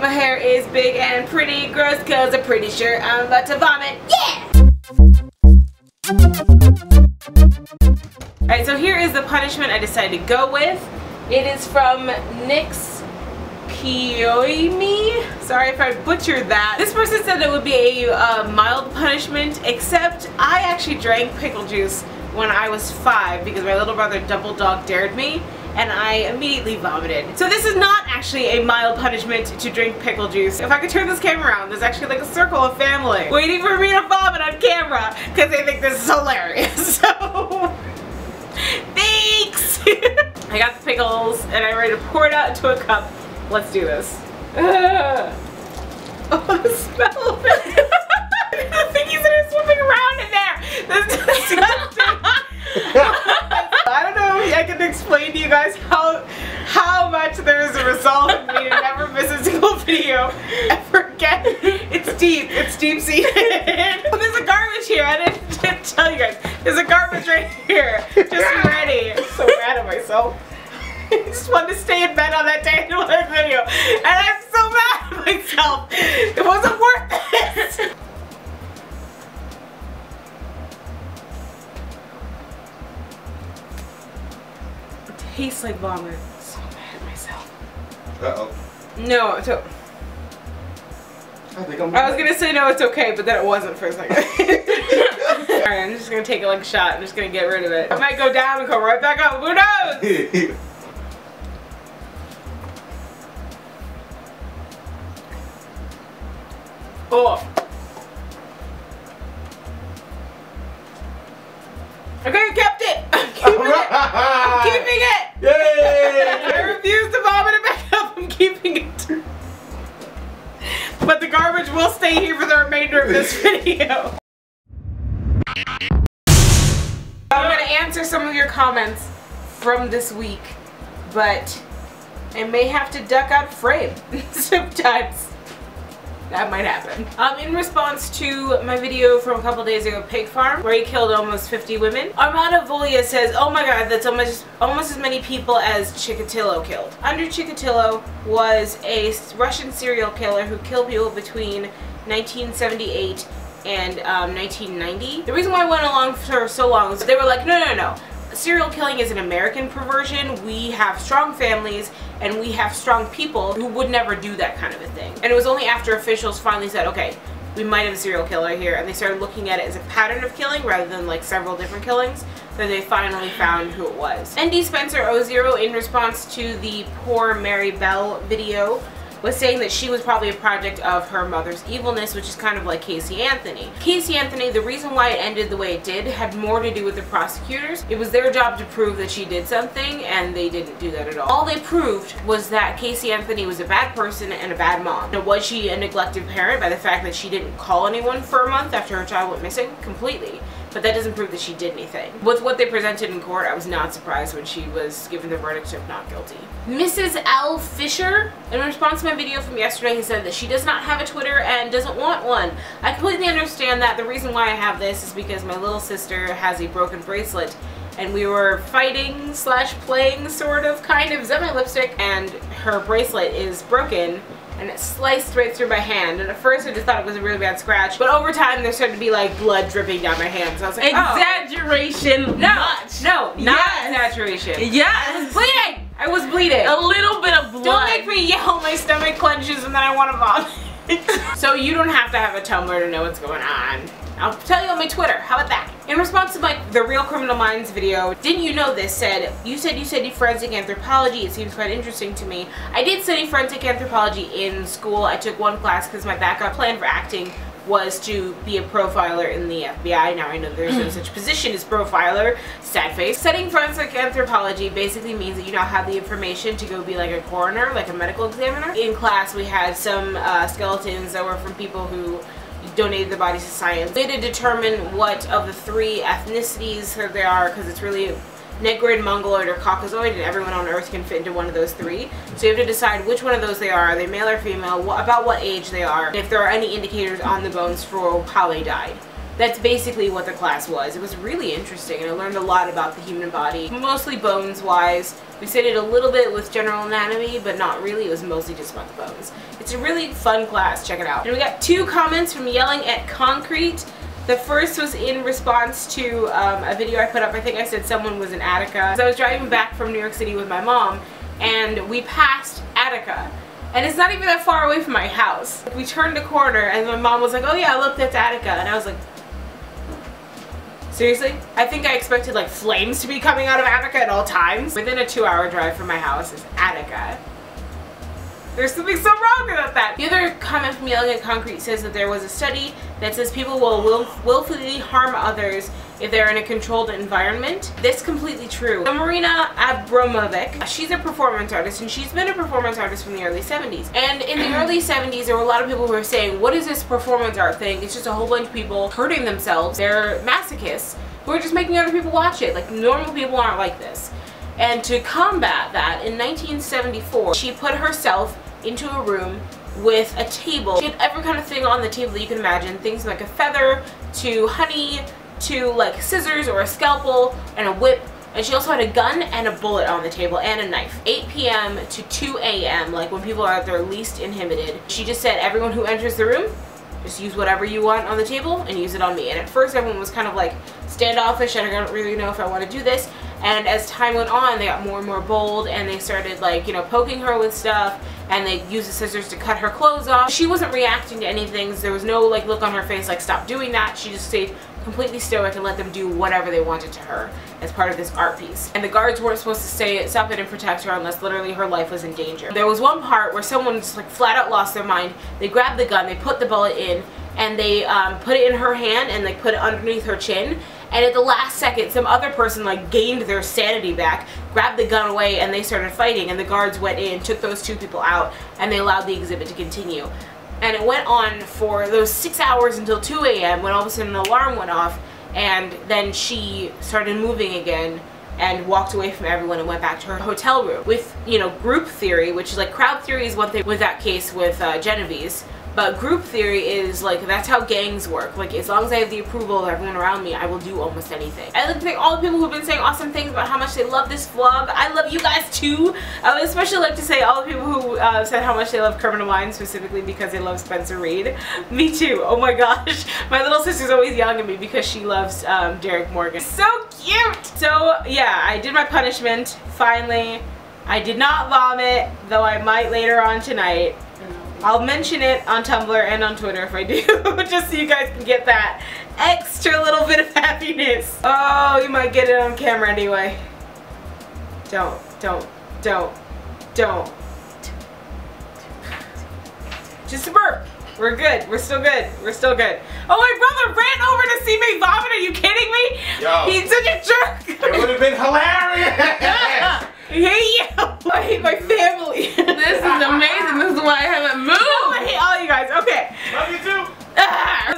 My hair is big and pretty gross because I'm pretty sure I'm about to vomit. Yeah! Alright, so here is the punishment I decided to go with. It is from Nyx Kioimi. Sorry if I butchered that. This person said it would be a mild punishment, except I actually drank pickle juice when I was 5 because my little brother double dog dared me, and I immediately vomited. So this is not actually a mild punishment to drink pickle juice. If I could turn this camera around, there's actually like a circle of family waiting for me to vomit on camera because they think this is hilarious. So, thanks! I got the pickles and I'm ready to pour it out into a cup. Let's do this. Oh, the smell of it. The thingies that are swimming around in there. That's disgusting. I don't know if I can explain to you guys how much there is a resolve in me to never miss a single video ever again. It's deep seated. There's a garbage here. I didn't tell you guys. There's a garbage right here. Just ready. I'm so mad at myself. I just wanted to stay in bed on that day and do another video. And I'm so mad at myself. It wasn't worth it. It tastes like vomit. I'm so mad at myself. Uh-oh. No, it's okay. I was gonna say no, it's okay, but then it wasn't for a second. Alright, I'm just gonna take it like a shot. I'm just gonna get rid of it. I might go down and go right back up. Who knows? Oh. Okay, I kept it. I'm keeping it. I'm keeping it. Yay! I refuse to vomit it back up. I'm keeping it. But the garbage will stay here for the remainder of this video. I'm going to answer some of your comments from this week, but I may have to duck out of frame sometimes. That might happen. In response to my video from a couple days ago, Pig Farm, where he killed almost 50 women, Armando Volia says, oh my god, that's almost as many people as Chikatilo killed. Andrei Chikatilo was a Russian serial killer who killed people between 1978 and 1990. The reason why I went along for so long was they were like, no. Serial killing is an American perversion. We have strong families and we have strong people who would never do that kind of a thing. And it was only after officials finally said, okay, we might have a serial killer here, and they started looking at it as a pattern of killing rather than like several different killings, that they finally found who it was. ND Spencer 00, in response to the Poor Mary Bell video, was saying that she was probably a product of her mother's evilness, which is kind of like Casey Anthony. Casey Anthony, the reason why it ended the way it did had more to do with the prosecutors. It was their job to prove that she did something, and they didn't do that at all. All they proved was that Casey Anthony was a bad person and a bad mom. Now, was she a neglected parent by the fact that she didn't call anyone for a month after her child went missing? Completely. But that doesn't prove that she did anything. With what they presented in court, I was not surprised when she was given the verdict of not guilty. Mrs. L. Fisher, in response to my video from yesterday, he said that she does not have a Twitter and doesn't want one. I completely understand that. The reason why I have this is because my little sister has a broken bracelet, and we were fighting slash playing sort of kind of. Is that my lipstick? And her bracelet is broken, and it sliced right through my hand. And at first I just thought it was a really bad scratch, but over time there started to be like blood dripping down my hand. So I was like, exaggeration. Oh. No, not exaggeration. Yes. I was bleeding. I was bleeding. A little bit of blood. Don't make me yell, my stomach clenches and then I want to vomit. So you don't have to have a Tumblr to know what's going on. I'll tell you on my Twitter. How about that? In response to the Real Criminal Minds video, didn't you know this? You studied forensic anthropology. It seems quite interesting to me. I did study forensic anthropology in school. I took one class because my backup plan for acting was to be a profiler in the FBI. Now I know there's no such position as profiler. Sad face. Studying forensic anthropology basically means that you now have the information to go be like a coroner, like a medical examiner. In class we had some skeletons that were from people who donated their bodies to science. They had to determine what of the 3 ethnicities they are, because it's really Negroid, Mongoloid, or Caucasoid, and everyone on Earth can fit into one of those 3. So you have to decide which one of those they are male or female, about what age they are, and if there are any indicators on the bones for how they died. That's basically what the class was. It was really interesting, and I learned a lot about the human body, mostly bones-wise, We studied a little bit with general anatomy, but not really. It was mostly just about the bones. It's a really fun class. Check it out. And we got 2 comments from Yelling at Concrete. The first was in response to a video I put up. I think I said someone was in Attica. So I was driving back from New York City with my mom, and we passed Attica. And it's not even that far away from my house. We turned a corner, and my mom was like, oh yeah, look, that's Attica. And I was like, seriously? I think I expected like flames to be coming out of Attica at all times. Within a 2-hour drive from my house is Attica. There's something so wrong about that. The other comment from Yelling at Concrete says that there was a study that says people will willfully harm others if they're in a controlled environment. That's completely true. So Marina Abramovic, she's a performance artist, and she's been a performance artist from the early 70s. And in the early 70s, there were a lot of people who were saying, what is this performance art thing? It's just a whole bunch of people hurting themselves. They're masochists who are just making other people watch it. Like, normal people aren't like this. And to combat that, in 1974, she put herself into a room with a table. She had every kind of thing on the table that you can imagine. Things like a feather, to honey, to like scissors or a scalpel, and a whip. And she also had a gun and a bullet on the table, and a knife. 8 p.m. to 2 a.m., like when people are at their least inhibited. She just said, everyone who enters the room, just use whatever you want on the table and use it on me. And at first everyone was kind of like standoffish, and I don't really know if I want to do this. And as time went on, they got more and more bold, and they started like, you know, poking her with stuff, and they used the scissors to cut her clothes off. She wasn't reacting to anything. So there was no like look on her face like, stop doing that. She just stayed completely stoic and let them do whatever they wanted to her as part of this art piece. And the guards weren't supposed to stop it and protect her unless literally her life was in danger. There was one part where someone just like flat out lost their mind. They grabbed the gun, they put the bullet in, and they put it in her hand and like put it underneath her chin. And at the last second, some other person like gained their sanity back, grabbed the gun away, and they started fighting. And the guards went in, took those 2 people out, and they allowed the exhibit to continue. And it went on for those 6 hours until 2 a.m. when all of a sudden an alarm went off, and then she started moving again and walked away from everyone and went back to her hotel room. With, you know, group theory, which is like, crowd theory is one thing with that case with Genevieve's, but group theory is like, that's how gangs work. Like, as long as I have the approval of everyone around me, I will do almost anything. I'd like to thank all the people who've been saying awesome things about how much they love this vlog. I love you guys too. I would especially like to say all the people who said how much they love Criminal Minds, specifically because they love Spencer Reid. Me too. Oh my gosh. My little sister's always yelling at me because she loves Derek Morgan. So cute! So yeah, I did my punishment, finally. I did not vomit, though I might later on tonight. I'll mention it on Tumblr and on Twitter if I do, just so you guys can get that extra little bit of happiness. Oh, you might get it on camera anyway. Don't. Just a burp. We're good. We're still good. We're still good. Oh, my brother ran over to see me vomit. Are you kidding me? Yo. He's such a jerk. It would have been hilarious. I hate you. I hate my family. This is amazing. This is why I haven't moved. No, I hate all you guys. Okay. Love you too.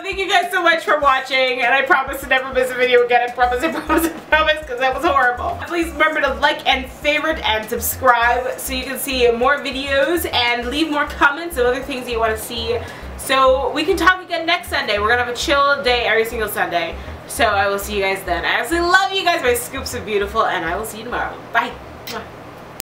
Thank you guys so much for watching, and I promise to never miss a video again. I promise, because that was horrible. Please remember to like and favorite and subscribe so you can see more videos and leave more comments of other things that you want to see, so we can talk again next Sunday. We're gonna have a chill day every single Sunday, so I will see you guys then. I absolutely love you guys. My scoops are beautiful, and I will see you tomorrow. Bye.